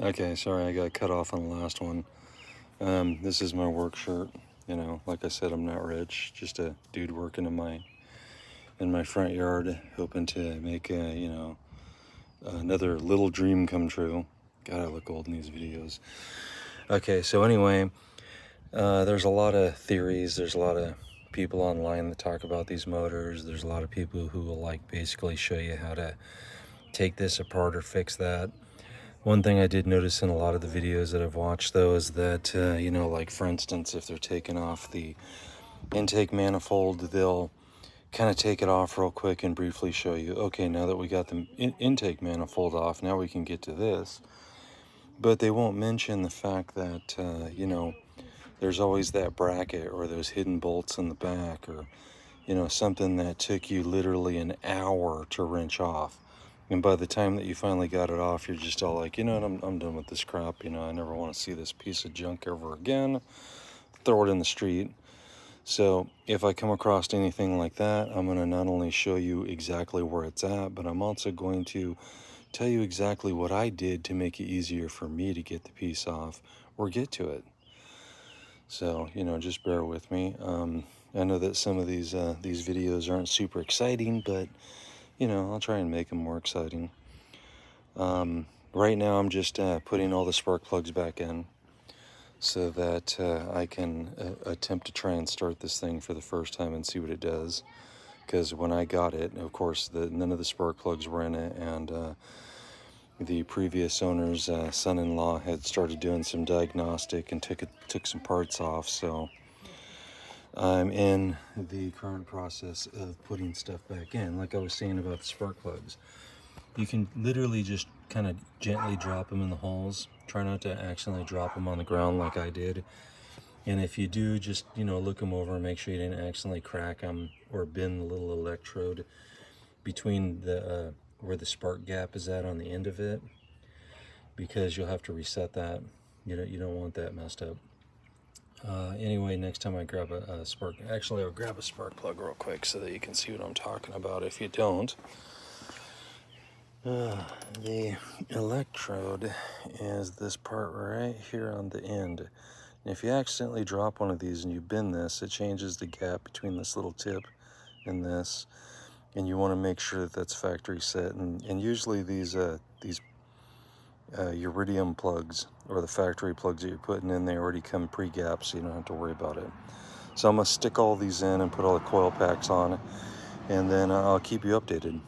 Okay, sorry, I got cut off on the last one. This is my work shirt. You know, like I said, I'm not rich. Just a dude working in my front yard, hoping to make another little dream come true. God, I look old in these videos. Okay, so anyway, there's a lot of theories. There's a lot of people online that talk about these motors. There's a lot of people who will basically show you how to take this apart or fix that. One thing I did notice in a lot of the videos that I've watched, though, is that, like for instance, if they're taking off the intake manifold, they'll kind of take it off real quick and briefly show you, okay, now that we got the intake manifold off, now we can get to this. But they won't mention the fact that, there's always that bracket or those hidden bolts in the back, or, something that took you literally an hour to wrench off. And by the time that you finally got it off, you're just all like, I'm done with this crap. I never want to see this piece of junk ever again. Throw it in the street. So if I come across anything like that, I'm going to not only show you exactly where it's at, but I'm also going to tell you exactly what I did to make it easier for me to get the piece off or get to it. So, just bear with me. I know that some of these videos aren't super exciting, but I'll try and make them more exciting. Right now I'm just putting all the spark plugs back in so that I can attempt to try and start this thing for the first time and see what it does. Because when I got it, of course, none of the spark plugs were in it, and the previous owner's son-in-law had started doing some diagnostic and took some parts off, so I'm in the current process of putting stuff back in. Like I was saying about the spark plugs, you can literally just kind of gently drop them in the holes. Try not to accidentally drop them on the ground like I did. And if you do, just, look them over and make sure you didn't accidentally crack them or bend the little electrode between the where the spark gap is at on the end of it, because you'll have to reset that. You don't want that messed up. Anyway, next time I grab a spark, actually I'll grab a spark plug real quick so that you can see what I'm talking about if you don't. The electrode is this part right here on the end. And if you accidentally drop one of these and you bend this, it changes the gap between this little tip and this. And you want to make sure that that's factory set. And usually these iridium plugs, or the factory plugs that you're putting in, they already come pre-gapped, so you don't have to worry about it. So I'm going to stick all these in and put all the coil packs on, and then I'll keep you updated.